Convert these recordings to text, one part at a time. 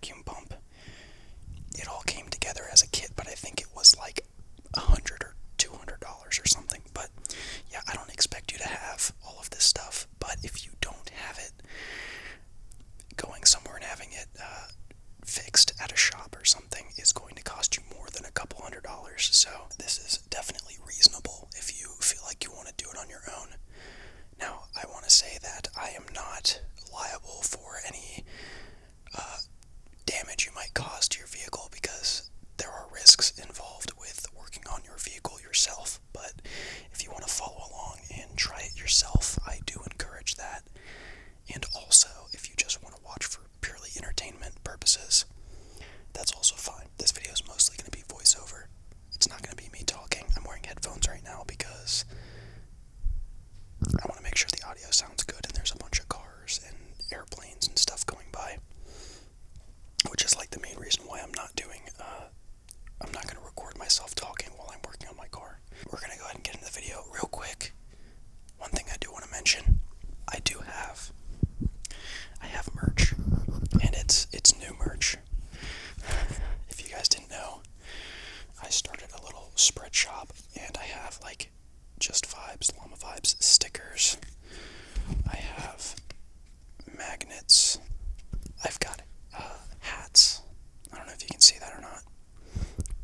vacuum pump. It all came together as a kit, but I think it was like $100 or $200 or something. But yeah, I don't expect you to have all of this stuff, but if you don't have it, going somewhere and having it fixed at a shop or something is going to cost you more than a couple $100. So this is definitely reasonable if you feel like you want to do it on your own. Now, I want to say that I am not liable for any damage you might cause to your vehicle, because there are risks involved with working on your vehicle yourself. But if you want to follow along and try it yourself, I do encourage that. And also, if you just want to watch for purely entertainment purposes, that's also fine. This video is mostly going to be voiceover. It's not going to be me talking. I'm wearing headphones right now because I want to make sure the audio sounds good, and there's a bunch of cars and airplanes and stuff going by, which is like the main reason why I'm not going to record myself talking while I'm working on my car. We're going to go ahead and get into the video real quick. One thing I do want to mention, I have merch, and it's new merch. If you guys didn't know, I started a little spread shop, and I have like Just Vibes, Llama Vibes stickers. I have magnets. I've got hats. I don't know if you can see that or not,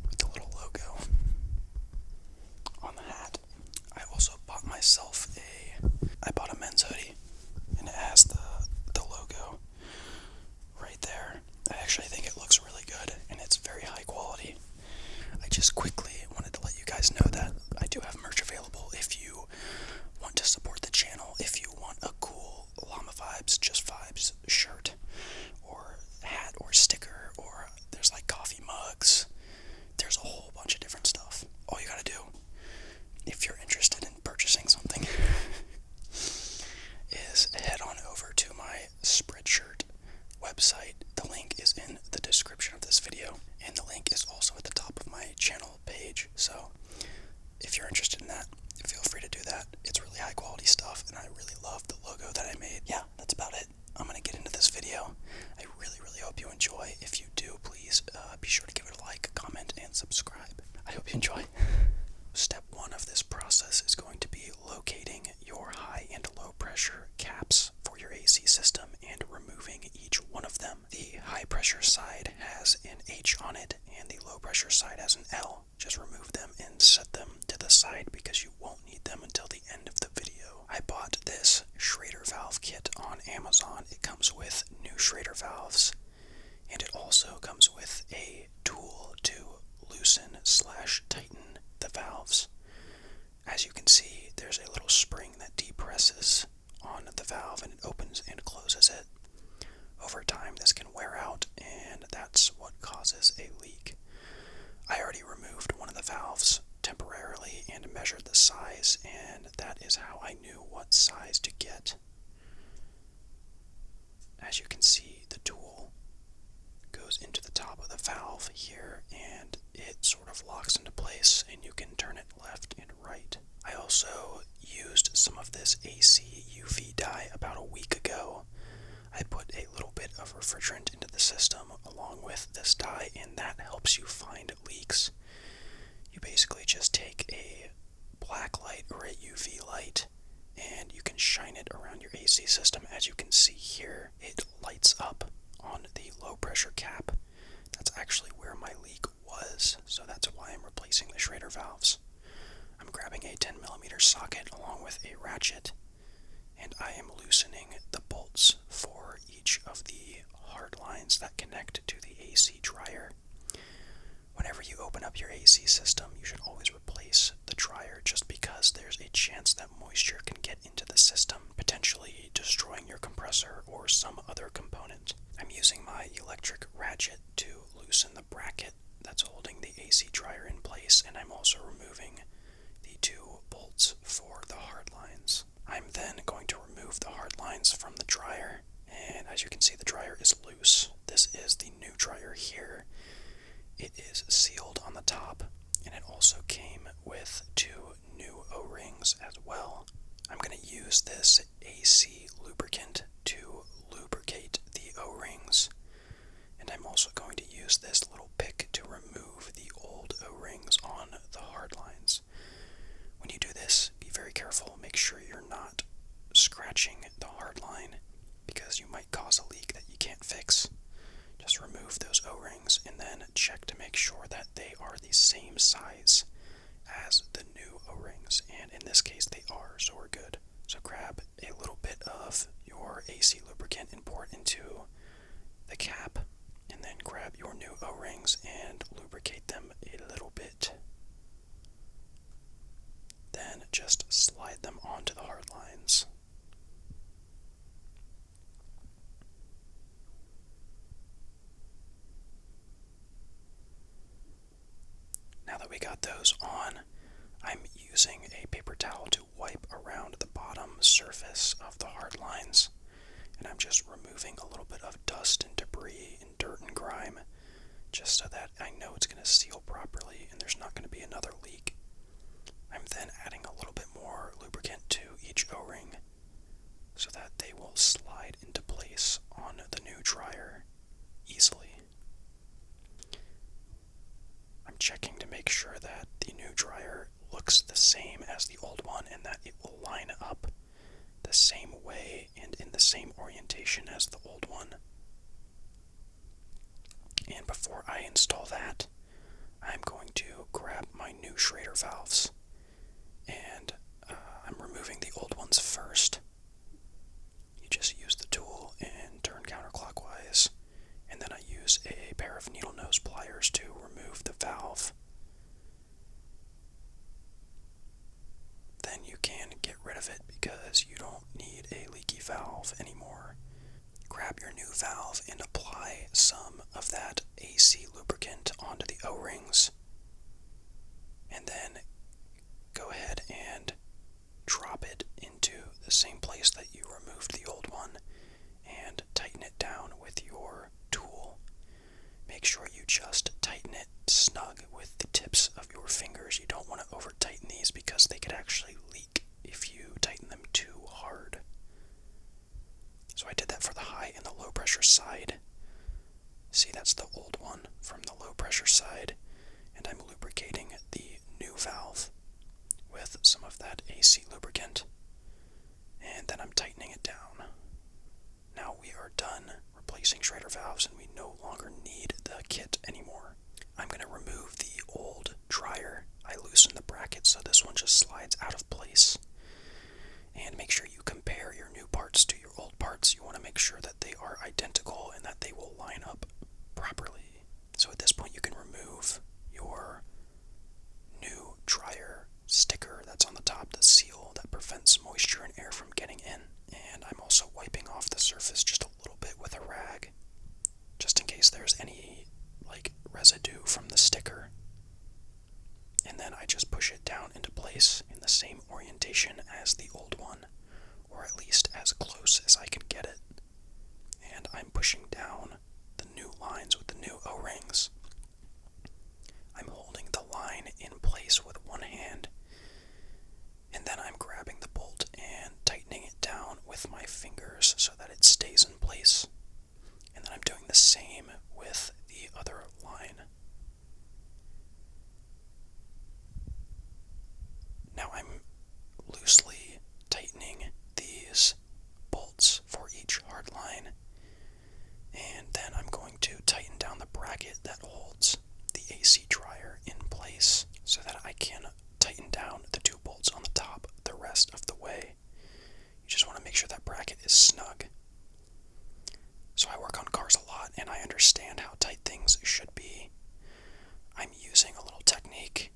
with the little logo on the hat. I also bought myself I bought a men's hoodie, and it has the logo right there. I actually think it looks really good, and it's very high quality. I just quickly wanted to let you guys know that I do have merch available if you want to support the channel, if you want a cool Llama Vibes, Just Vibes shirt, or hat, or sticker, or there's like coffee mugs. There's a whole bunch of different stuff. All you gotta do, if you're interested in purchasing something, is head on over to my Spreadshirt website. The link is in the description of this video, and the link is also at the top of my channel page. So if you're interested in that, feel free to do that. It's really high quality stuff, and I really love the logo that I made. Yeah, that's about it. I'm gonna get into this video. I really hope you enjoy. If you do, please be sure to give it a like, comment, and subscribe. I hope you enjoy. Step 1 of this process is going to be locating your high and low pressure caps for your AC system and removing each one of them. The high pressure side has an H on it, and the low pressure side has an L. Just remove them and set them to the side, because you won't need them until the end of the video. I bought this Schrader valve kit on Amazon. It comes with new Schrader valves, and it also comes with a tool to loosen/tighten the valves. As you can see, there's a little spring that depresses on the valve, and it opens and closes it. Over time, this can wear out, and that's what causes a leak. I already removed one of the valves temporarily and measured the size, and that is how I knew what size to get. As you can see, the tool goes into the top of the valve here, and it sort of locks into place, and you can turn it left and right. I also used some of this AC UV dye about a week ago. I put a little bit of refrigerant into the system along with this dye, and that helps you find leaks. You basically just take a black light or a UV light, and you can shine it around your AC system. As you can see here, it lights up on the low pressure cap. That's actually where my leak was, so that's why I'm replacing the Schrader valves. I'm grabbing a 10mm socket along with a ratchet, and I am loosening the bolts for each of the hard lines that connect to the AC dryer. Whenever you open up your AC system, you should always replace the dryer, just because there's a chance that moisture can get into the system, potentially destroying your compressor or some other component. I'm using my electric ratchet to loosen the bracket that's holding the AC dryer in place, and I'm also removing the 2 bolts for the hard lines. I'm then going to remove the hard lines from the dryer, and as you can see, the dryer is loose. This is the new dryer here. It is sealed on the top, and it also came with 2 new O-rings as well. I'm going to use this AC lubricant to lubricate the O-rings, and I'm also because you might cause a leak that you can't fix. Just remove those O-rings and then check to make sure that they are the same size as the new O-rings, and in this case they are, so we're good. So grab a little bit of your AC lubricant and pour it into the cap, and then grab your new O-rings and lubricate them a little bit. Then just slide them onto the hard lines. Now that we got those on, I'm using a paper towel to wipe around the bottom surface of the hard lines, and I'm just removing a little bit of dust and debris and dirt and grime, just so that I know it's going to seal properly and there's not going to be another leak. I'm then adding a little bit more lubricant to each O-ring so that they will slide into place on the new dryer easily. I'm checking to make sure that the new dryer looks the same as the old one and that it will line up the same way and in the same orientation as the old one. And before I install that, I'm going to grab my new Schrader valves, and I'm removing the old ones first. You just use the tool and turn counterclockwise, and then I use a pair of needle nose pliers to remove the valve. Then you can get rid of it because you don't need a leaky valve anymore. Grab your new valve and apply some of that AC lubricant onto the O-rings, and then go ahead and drop it into the same place that you removed the old one and tighten it down with your tool. Make sure you just tighten it snug with the tips of your fingers. You don't want to over tighten these because they could actually leak if you tighten them too hard. So I did that for the high and the low pressure side. See, that's the old one from the low pressure side, and I'm lubricating the new valve with some of that AC lubricant, and then I'm tightening it down. Now we are done replacing Schrader valves and we no longer need the kit anymore. I'm going to remove the old dryer. I loosen the bracket so this one just slides out of place. And make sure you compare your new parts to your old parts. You want to make sure that they are identical and that they will line up properly. So at this point you can remove your new dryer sticker that's on the top, the seal that prevents moisture and air from getting in. And I'm also wiping off the surface just a little bit with a rag, just in case there's any residue from the sticker. And then I just push it down into place in the same orientation as the old one, or at least as close as I can get it. And I'm pushing down the new lines with the new O-rings. I'm holding the line in place with one hand, and then I'm grabbing the bolt and tightening it down with my fingers so that it stays in place. And then I'm doing the same with the other line. Now I'm loosely tightening these bolts for each hard line, and then I'm going to tighten down the bracket that holds the AC dryer in place so that I can tighten down the two bolts on the top the rest of the way. You just want to make sure that bracket is snug. So I work on cars a lot and I understand how tight things should be. I'm using a little technique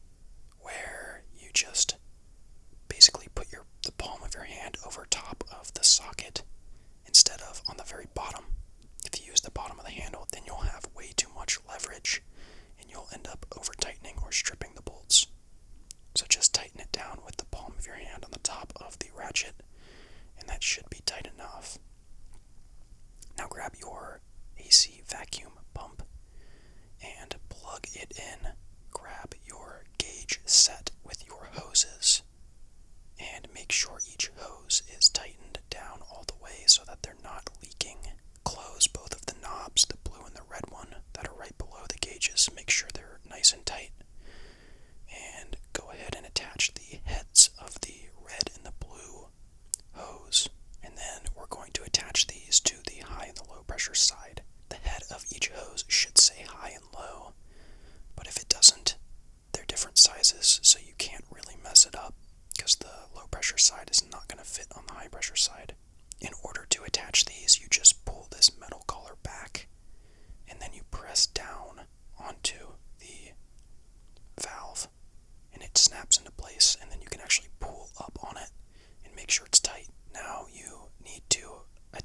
where you just basically put the palm of your hand over top of the socket instead of on the very bottom. If you use the bottom of the handle, then you'll have way too much leverage and you'll end up over tightening or stripping the bolts. So just tighten it down with the palm of your hand on the top of the ratchet, and that should be tight enough. Now grab your AC vacuum pump and plug it in. Grab your gauge set with your hoses and make sure each hose is tightened down all the way so that they're not leaking. Close both of the knobs, the blue and the red one, that are right below the gauges. Make sure they're nice and tight. And go ahead and attach the heads of the red and the blue hose. And then we're going to attach these to the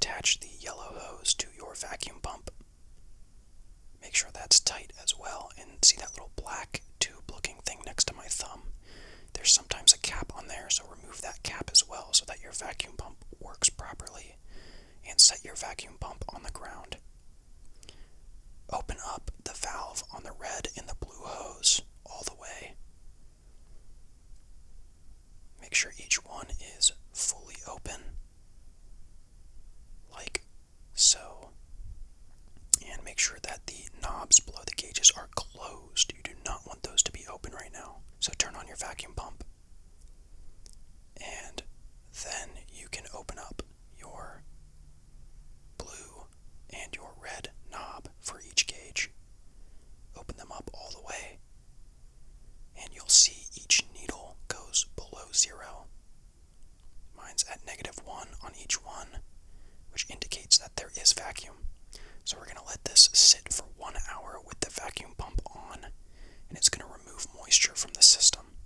attach the yellow hose to your vacuum pump. Make sure that's tight as well, and see that little black tube-looking thing next to my thumb? There's sometimes a cap on there, so remove that cap as well so that your vacuum pump works properly, and set your vacuum pump on the ground. Open up the valve on the red and the blue hose all the way. Make sure each one is fully open, like so. And make sure that the knobs below the gauges are closed. You do not want those to be open right now. So turn on your vacuum pump, and then you can open up your blue and your red knob for each gauge. Open them up all the way, and you'll see each needle goes below 0. Mine's at -1 on each one, which indicates that there is vacuum. So we're going to let this sit for 1 hour with the vacuum pump on, and it's going to remove moisture from the system.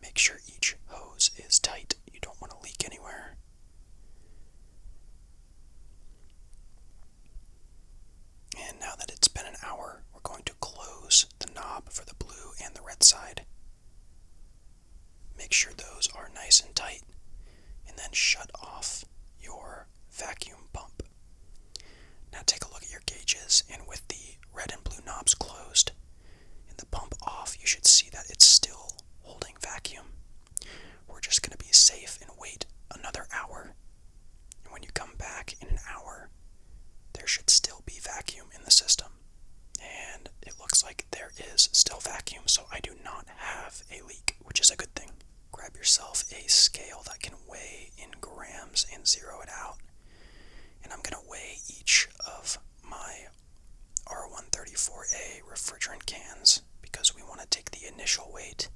Make sure each hose is tight. You don't want to leak anywhere. And now that it's been an hour, we're going to close the knob for the blue and the red side. Make sure those are nice and tight, and then shut off your vacuum pump. Now take a look at your gauges, and with the red and blue knobs closed and the pump off, you should see that it's still holding vacuum. We're just going to be safe and wait another hour. And when you come back in an hour, there should still be vacuum in the system. And it looks like there is still vacuum, so I do not have a leak, which is a good thing. Grab yourself a scale that can weigh in grams and zero it out. And I'm going to weigh each of my R134A refrigerant cans because we want to take the initial weight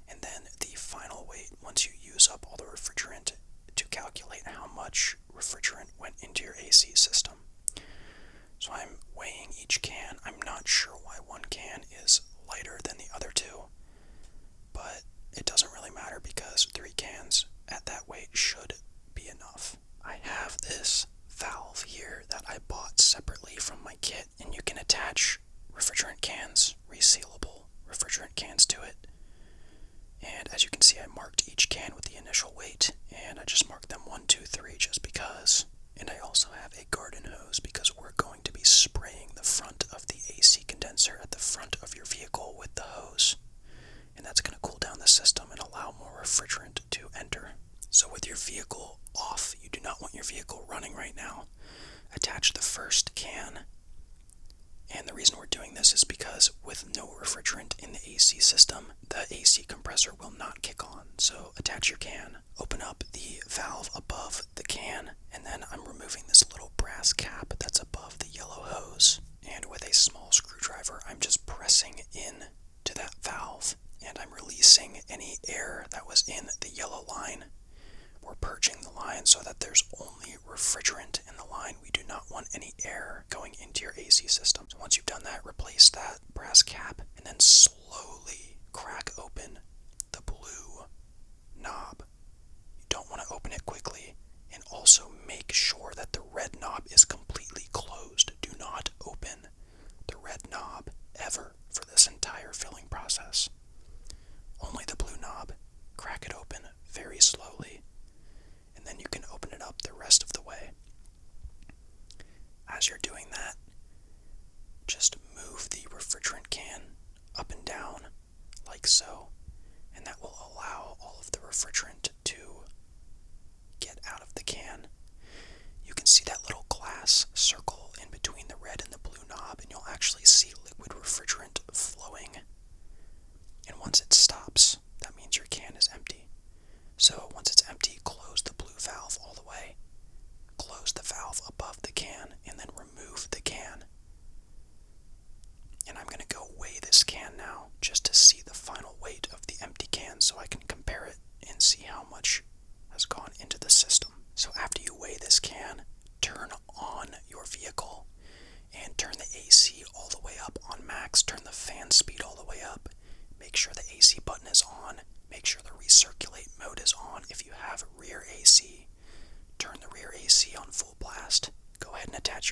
and then the final weight once you use up all the refrigerant to calculate how much refrigerant went into your AC system. So I'm weighing each can. I'm not sure why one can is lighter than the other two, but it doesn't really matter because 3 cans at that weight should be enough. I have this valve here that I bought separately from my kit, and you can attach refrigerant cans, resealable refrigerant cans to it. And as you can see, I marked each can with the initial weight, and I just marked them 1, 2, 3 just because. And I also have a garden hose because we're going to be spraying the front of the AC condenser at the front of your vehicle with the hose. And that's going to cool down the system and allow more refrigerant to enter. So with your vehicle off, you do not want your vehicle running right now. Attach the first can. And the reason we're doing this is because with no refrigerant in the AC system, the AC compressor will not kick on. So attach your can, open up the valve above the can, and then I'm removing this little brass cap that's above the yellow hose. And with a small screwdriver, I'm just pressing in to that valve, and I'm releasing any air that was in the yellow line. We're purging the line so that there's only refrigerant in the line. We do not want any air going into your AC system. So once you've done that, replace that brass cap and then slowly crack open the blue knob. You don't want to open it quickly, and also make sure that the red knob is completely closed. Do not open the red knob ever for this entire filling process. Only the blue knob. Crack it open very slowly, and then you can open it up the rest of the way. As you're doing that, just move the refrigerant can up and down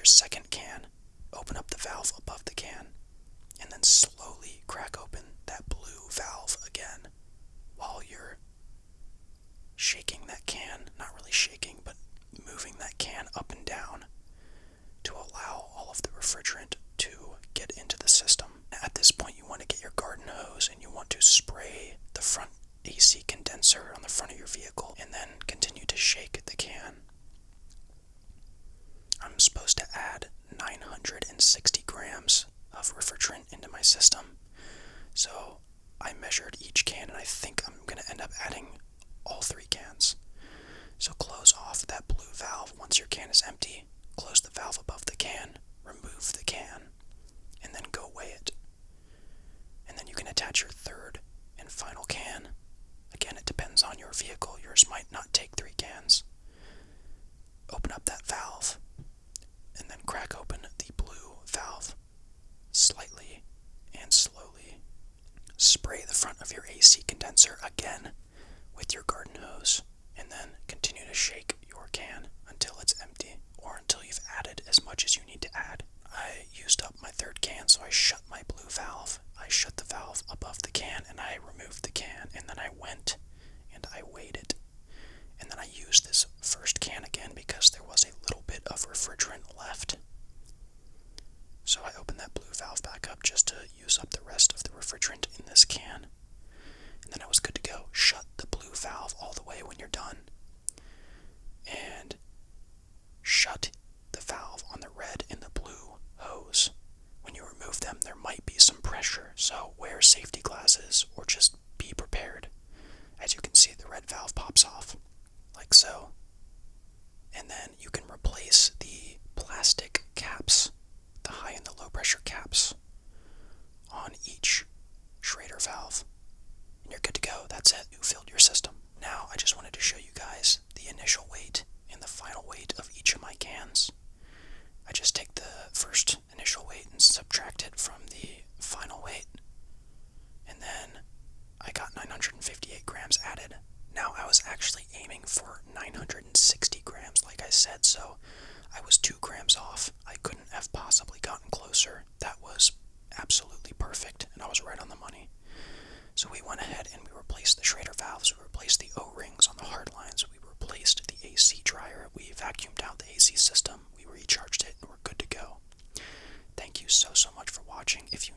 your second can, open up the valve above the can, and then slowly crack open that blue valve again while you're shaking that can, not really shaking, but moving that can up and down to allow all of the refrigerant to get into the system. At this point, you want to get your garden hose and you want to spray the front AC condenser on the front of your vehicle and then continue to shake the can. I'm supposed to add 960 grams of refrigerant into my system. So I measured each can and I think I'm going to end up adding all 3 cans. So close off that blue valve once your can is empty. Close the valve above the can, remove the can, and then go weigh it. And then you can attach your third and final can. Again, it depends on your vehicle. Yours might not take 3 cans. Open up that valve, and then crack open the blue valve slightly and slowly. Spray the front of your AC condenser again with your garden hose, and then continue to shake your can until it's empty, or until you've added as much as you need to add. I used up my third can, so I shut my blue valve. I shut the valve above the can, and I removed the can, and then I went and I weighed it. And then I used this first can again because there was a little bit of refrigerant left. So I opened that blue valve back up just to use up the rest of the refrigerant in this can. And then I was good to go. Shut the blue valve all the way when you're done. And shut the valve on the red and the blue hose. When you remove them, there might be some pressure, so wear safety glasses or just be prepared. As you can see, the red valve pops off, like so. And then you can replace the plastic caps, the high and the low pressure caps, on each Schrader valve. And you're good to go. That's it. You filled your system. Now, I just wanted to show you guys the initial weight and the final weight of each of my cans. I just take the first initial weight and subtract it from the final weight. And then I got 958 grams added. Now, I was actually aiming for 960 grams, like I said, so I was 2 grams off. I couldn't have possibly gotten closer. That was absolutely perfect, and I was right on the money. So we went ahead and we replaced the Schrader valves, we replaced the O-rings on the hard lines, we replaced the AC dryer, we vacuumed out the AC system, we recharged it, and we're good to go. Thank you so much for watching. If you